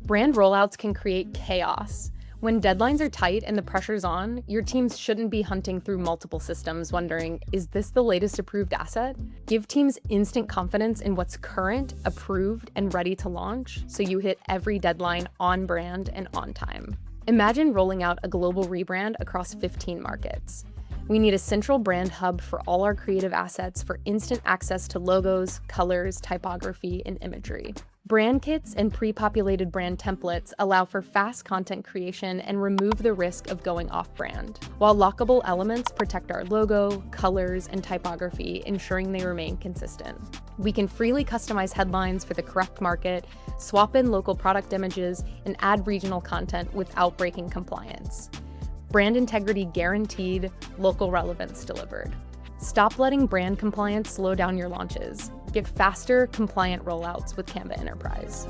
Brand rollouts can create chaos. When deadlines are tight and the pressure's on, your teams shouldn't be hunting through multiple systems wondering, is this the latest approved asset? Give teams instant confidence in what's current, approved, and ready to launch so you hit every deadline on brand and on time. Imagine rolling out a global rebrand across 15 markets. We need a central brand hub for all our creative assets for instant access to logos, colors, typography, and imagery. Brand kits and pre-populated brand templates allow for fast content creation and remove the risk of going off-brand, while lockable elements protect our logo, colors, and typography, ensuring they remain consistent. We can freely customize headlines for the correct market, swap in local product images, and add regional content without breaking compliance. Brand integrity guaranteed, local relevance delivered. Stop letting brand compliance slow down your launches. Get faster, compliant rollouts with Canva Enterprise.